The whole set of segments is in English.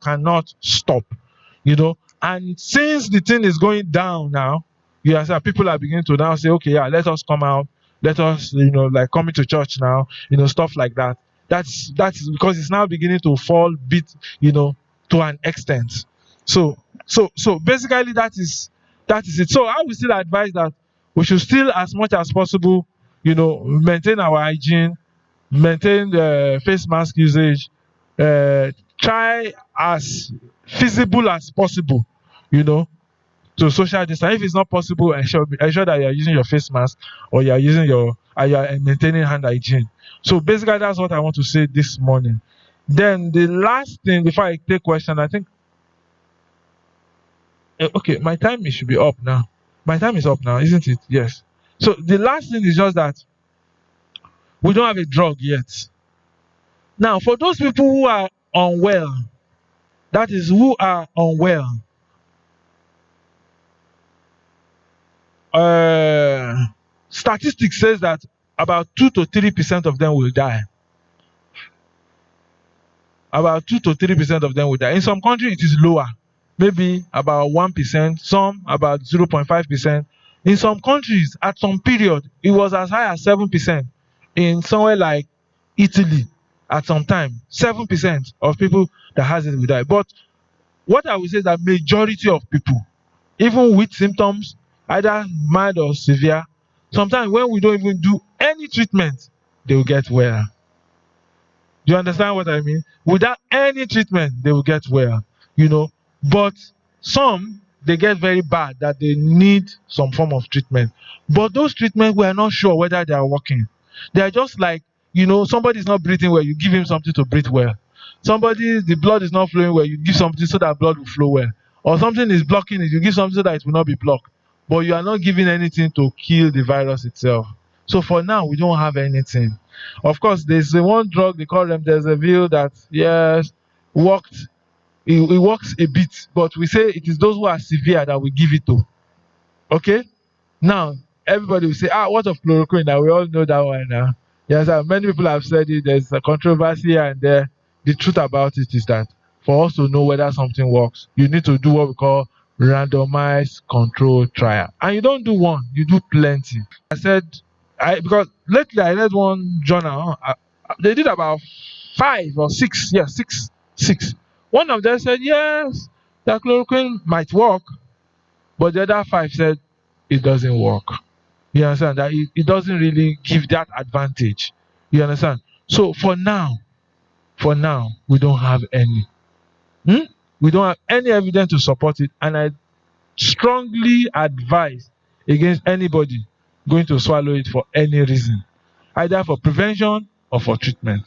cannot stop, And since the thing is going down now, people are beginning to now say, okay, yeah, let us come out, let us, like coming to church now, stuff like that. That's because it's now beginning to fall bit, to an extent. So basically that is it. So I would still advise that we should still, as much as possible, maintain our hygiene, maintain the face mask usage, try as feasible as possible, to social distance. If it's not possible, ensure that you are using your face mask, or you are maintaining hand hygiene. So basically, that's what I want to say this morning. Then the last thing before I take question, I think. Okay, my time should be up now. My time is up now, isn't it? Yes. So the last thing is just that we don't have a drug yet. Now, for those people who are unwell, that is, who are unwell, statistics says that about 2 to 3% of them will die. About 2 to 3% of them will die. In some countries, it is lower, maybe about 1%, some about 0.5%. In some countries, at some period, it was as high as 7%. In somewhere like Italy, at some time, 7% of people that has it will die. But what I would say is that majority of people, even with symptoms, either mild or severe, sometimes when we don't even do any treatment, they will get well. Do you understand what I mean? Without any treatment, they will get well, But some, they get very bad that they need some form of treatment. But those treatments, we are not sure whether they are working. They are just like, somebody is not breathing well, you give him something to breathe well. The blood is not flowing well, you give something so that blood will flow well. Or something is blocking it, you give something so that it will not be blocked. But you are not giving anything to kill the virus itself. So for now, we don't have anything. Of course, there's one drug they call remdesivir that, yes, worked. It works a bit, but we say it is those who are severe that we give it to. Okay? Now, everybody will say, what of chloroquine? Now, we all know that one now. Yes, many people have said it. There's a controversy, and the truth about it is that for us to know whether something works, you need to do what we call randomized control trial. And you don't do one, you do plenty. Because lately I read one journal, they did about 5 or 6, six. One of them said, yes, the chloroquine might work, but the other 5 said it doesn't work. You understand? That it doesn't really give that advantage. You understand? So for now, we don't have any. We don't have any evidence to support it, and I strongly advise against anybody going to swallow it for any reason, either for prevention or for treatment.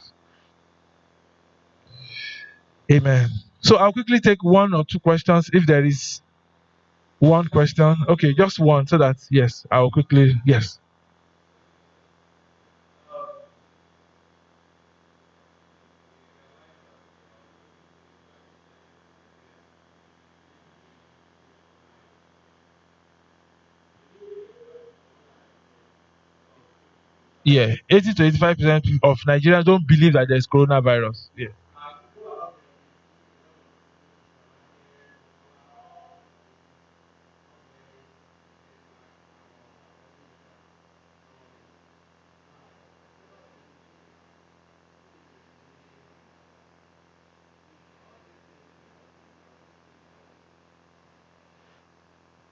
Amen. So I'll quickly take 1 or 2 questions if there is one question. Okay, just one, so that, yes, I'll quickly, yes. Yeah, 80 to 85% of Nigerians don't believe that there's coronavirus. Yeah.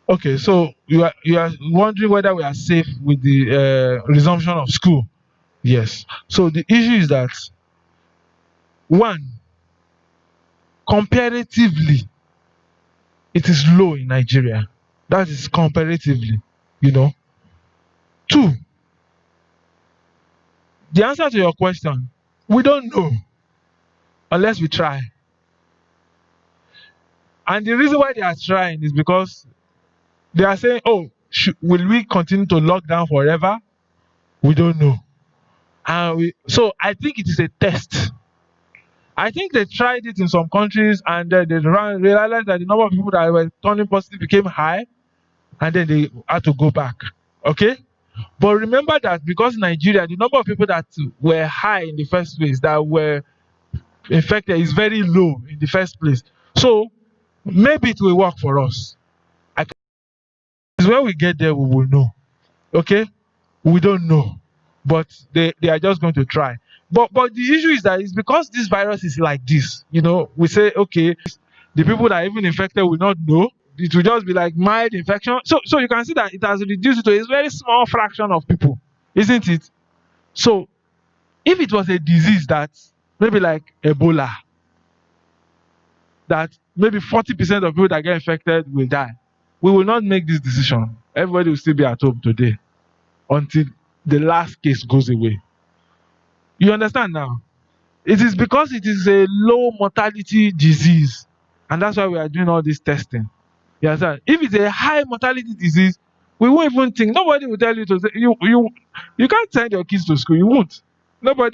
Okay, so you are wondering whether we are safe with the resumption of school. Yes. So the issue is that, one, comparatively, it is low in Nigeria. That is comparatively, 2, the answer to your question, we don't know unless we try. And the reason why they are trying is because they are saying, will we continue to lock down forever? We don't know. So I think it is a test. I think they tried it in some countries, and then they realized that the number of people that were turning positive became high, and then they had to go back. Okay? But remember that because Nigeria, the number of people that were high in the first place, that were infected is very low in the first place. So maybe it will work for us. When we get there, we will know. Okay, we don't know, but they are just going to try. But the issue is that it's because this virus is like this. We say, okay, the people that are even infected will not know. It will just be like mild infection. So you can see that it has reduced it to a very small fraction of people, isn't it? So if it was a disease that maybe like Ebola, that maybe 40% of people that get infected will die, we will not make this decision. Everybody will still be at home today until the last case goes away. You understand now? It is because it is a low mortality disease, and that's why we are doing all this testing. You understand? If it's a high mortality disease, we won't even think. Nobody will tell you to say you can't send your kids to school. You won't. Nobody